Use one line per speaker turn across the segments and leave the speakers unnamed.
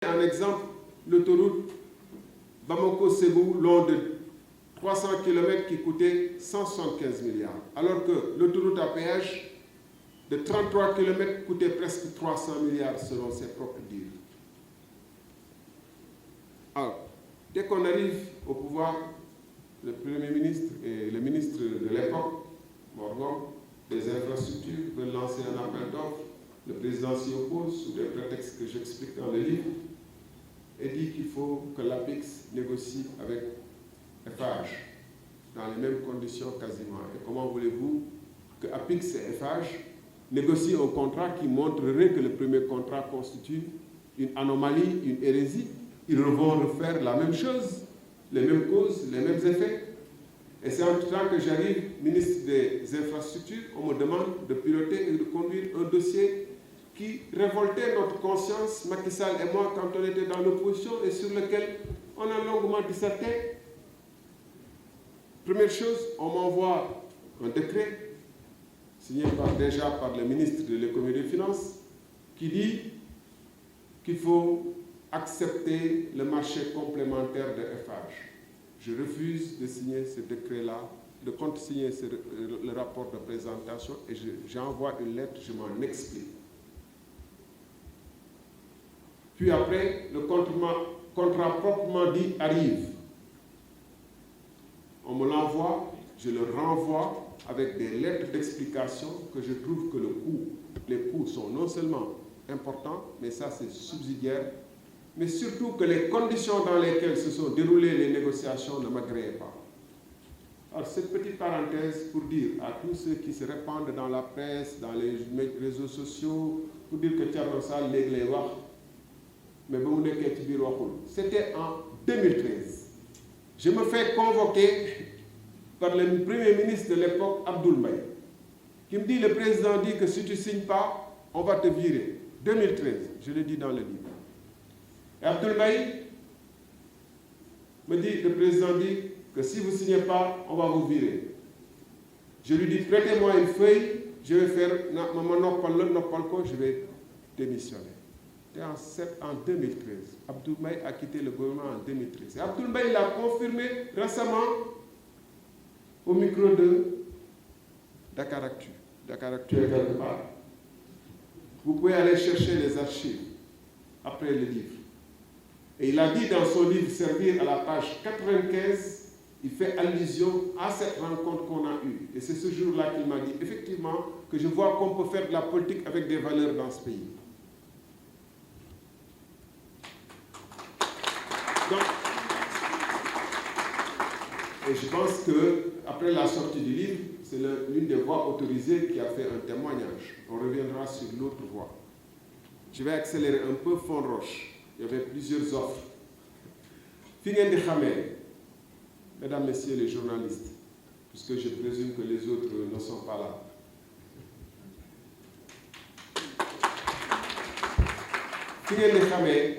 Un exemple, l'autoroute Bamako-Ségou, long de 300 km qui coûtait 175 milliards, alors que l'autoroute à péage de 33 km coûtait presque 300 milliards selon ses propres dires. Alors, dès qu'on arrive au pouvoir, le Premier ministre et le ministre de l'époque, Morgan, des infrastructures, veulent lancer un appel d'offres. Le président s'y oppose sous des prétextes que j'explique dans le livre et dit qu'il faut que l'APIX négocie avec Eiffage dans les mêmes conditions quasiment. Et comment voulez-vous que APIX et Eiffage négocient un contrat qui montrerait que le premier contrat constitue une anomalie, une hérésie? Ils vont refaire la même chose, les mêmes causes, les mêmes effets. Et c'est en tout temps que j'arrive, ministre des Infrastructures, on me demande de piloter et de conduire un dossier qui révoltait notre conscience, Macky Sall et moi, quand on était dans l'opposition et sur lequel on a longuement disserté. Première chose, on m'envoie un décret signé déjà par le ministre de l'Économie et des Finances qui dit qu'il faut accepter le marché complémentaire de Eiffage. Je refuse de signer ce décret-là, de contresigner le rapport de présentation et j'envoie une lettre, je m'en explique. Puis après, le contrat proprement dit arrive. On me l'envoie, je le renvoie avec des lettres d'explication que je trouve que les coûts sont non seulement importants, mais ça c'est subsidiaire, mais surtout que les conditions dans lesquelles se sont déroulées les négociations ne m'agréaient pas. Alors cette petite parenthèse pour dire à tous ceux qui se répandent dans la presse, dans les réseaux sociaux, pour dire que Thierno Sall léegi lay wax, mais ba mu nekkee ci biir waxul. C'était en 2013. Je me fais convoquer par le premier ministre de l'époque, Abdoul Mbaye, qui me dit, le président dit que si tu ne signes pas, on va te virer. 2013, je l'ai dit dans le livre. Et Abdoul Mbaye me dit, le président dit que si vous ne signez pas, on va vous virer. Je lui dis, prêtez-moi une feuille, je vais faire, je vais démissionner. C'était en 2013. Abdoul Mbaye a quitté le gouvernement en 2013. Et Abdoul Mbaye l'a confirmé récemment au micro de Dakaractu. Dakaractu est quelque part. Vous pouvez aller chercher les archives après le livre. Et il a dit dans son livre Servir à la page 95, il fait allusion à cette rencontre qu'on a eue. Et c'est ce jour-là qu'il m'a dit, effectivement, que je vois qu'on peut faire de la politique avec des valeurs dans ce pays. Donc, et je pense qu'après la sortie du livre, c'est l'une des voix autorisées qui a fait un témoignage. On reviendra sur l'autre voix. Je vais accélérer un peu Fond Roche. Il y avait plusieurs offres. Fi ngeen di xamee, mesdames, messieurs les journalistes, puisque je présume que les autres ne sont pas là. Fi ngeen di xamee,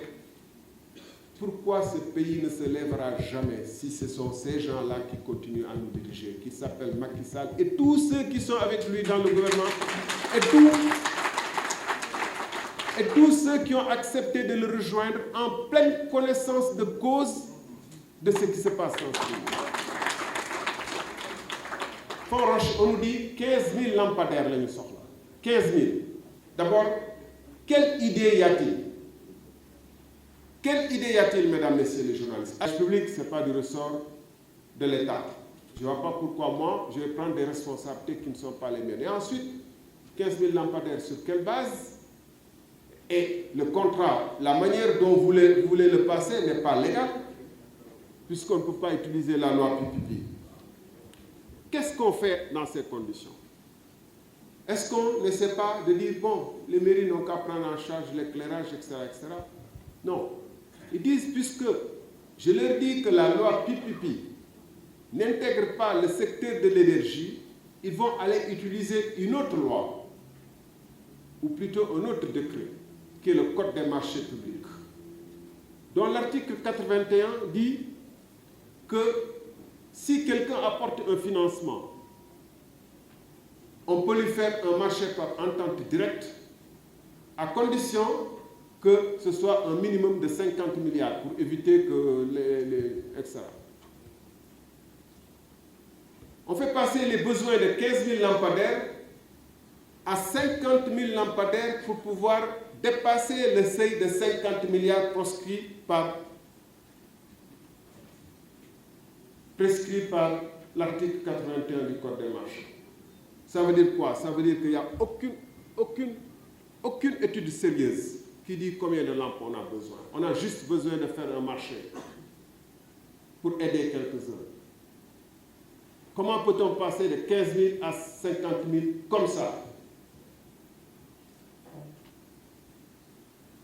pourquoi ce pays ne se lèvera jamais si ce sont ces gens-là qui continuent à nous diriger, qui s'appellent Macky Sall et tous ceux qui sont avec lui dans le gouvernement et tous ceux qui ont accepté de le rejoindre en pleine connaissance de cause de ce qui se passe dans ce pays. Fond Roche, on nous dit 15 000 lampadaires, 15 000. D'abord, quelle idée y a-t-il? Quelle idée y a-t-il, mesdames, messieurs les journalistes? L'argent public, ce n'est pas du ressort de l'État. Je ne vois pas pourquoi moi, je vais prendre des responsabilités qui ne sont pas les miennes. Et ensuite, 15 000 lampadaires, sur quelle base? Et le contrat, la manière dont vous voulez le passer n'est pas légale, puisqu'on ne peut pas utiliser la loi PPP. Qu'est-ce qu'on fait dans ces conditions? Est-ce qu'on n'essaie pas de dire, bon, les mairies n'ont qu'à prendre en charge l'éclairage, etc., etc. Non. Ils disent, puisque je leur dis que la loi PPP n'intègre pas le secteur de l'énergie, ils vont aller utiliser une autre loi, ou plutôt un autre décret, qui est le Code des marchés publics, dont l'article 81 dit que si quelqu'un apporte un financement, on peut lui faire un marché par entente directe, à condition que ce soit un minimum de 50 milliards pour éviter que etc. On fait passer les besoins de 15 000 lampadaires à 50 000 lampadaires pour pouvoir dépasser le seuil de 50 milliards prescrit par l'article 81 du Code des marchés. Ça veut dire quoi? Ça veut dire qu'il n'y a aucune étude sérieuse qui dit combien de lampes on a besoin. On a juste besoin de faire un marché pour aider quelques-uns. Comment peut-on passer de 15 000 à 50 000 comme ça?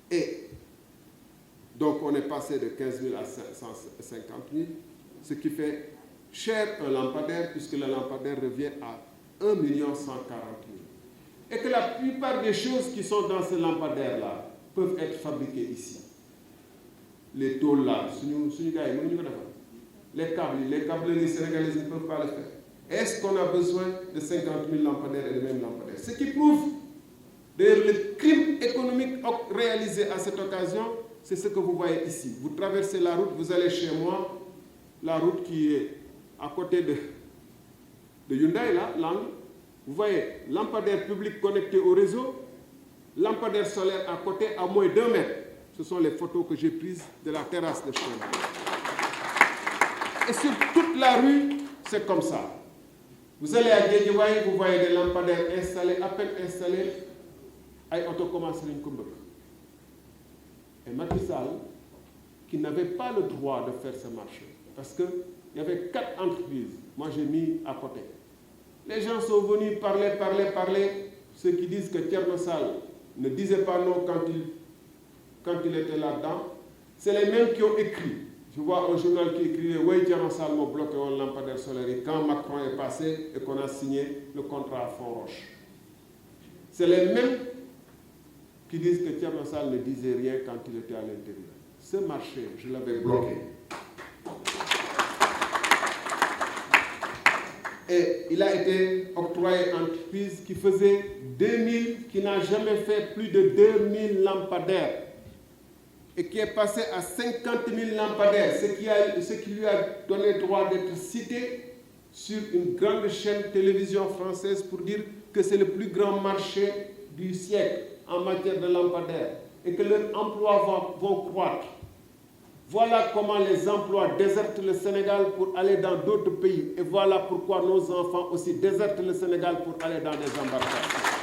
Et donc on est passé de 15 000 à 150 000, ce qui fait cher un lampadaire, puisque le lampadaire revient à 1 140 000. Et que la plupart des choses qui sont dans ce lampadaire-là peuvent être fabriquées ici. Les tôles là, les câbleries sénégalaises ne peuvent pas le faire. Est-ce qu'on a besoin de 50 000 lampadaires et de même lampadaires? Ce qui prouve d'ailleurs le crime économique réalisé à cette occasion, c'est ce que vous voyez ici. Vous traversez la route, vous allez chez moi, la route qui est à côté de Hyundai, là, l'angle. Vous voyez, lampadaire public connecté au réseau, lampadaire solaire à côté à moins d'1 mètre. Ce sont les photos que j'ai prises de la terrasse de chez moi. Et sur toute la rue, c'est comme ça. Vous allez à Guédiawaye, vous voyez des lampadaires installés, à peine installés, et auto commence à Et Macky Sall, qui n'avait pas le droit de faire ce marché, parce qu'il y avait 4 entreprises, moi j'ai mis à côté. Les gens sont venus parler. Ceux qui disent que Thierno Sall ne disait pas non quand il était là-dedans, c'est les mêmes qui ont écrit. Je vois un journal qui écrivait « Oui, Thierno Sall m'a bloqué un lampadaire solaire » et quand Macron est passé et qu'on a signé le contrat à Font-Roche. C'est les mêmes qui disent que Thierno Sall ne disait rien quand il était à l'intérieur. Ce marché, je l'avais bloqué. Et il a été octroyé à une entreprise qui faisait 2000, qui n'a jamais fait plus de 2000 lampadaires et qui est passé à 50 000 lampadaires, ce qui lui a donné le droit d'être cité sur une grande chaîne télévision française pour dire que c'est le plus grand marché du siècle en matière de lampadaires et que leurs emplois vont croître. Voilà comment les emplois désertent le Sénégal pour aller dans d'autres pays. Et voilà pourquoi nos enfants aussi désertent le Sénégal pour aller dans des embarcations.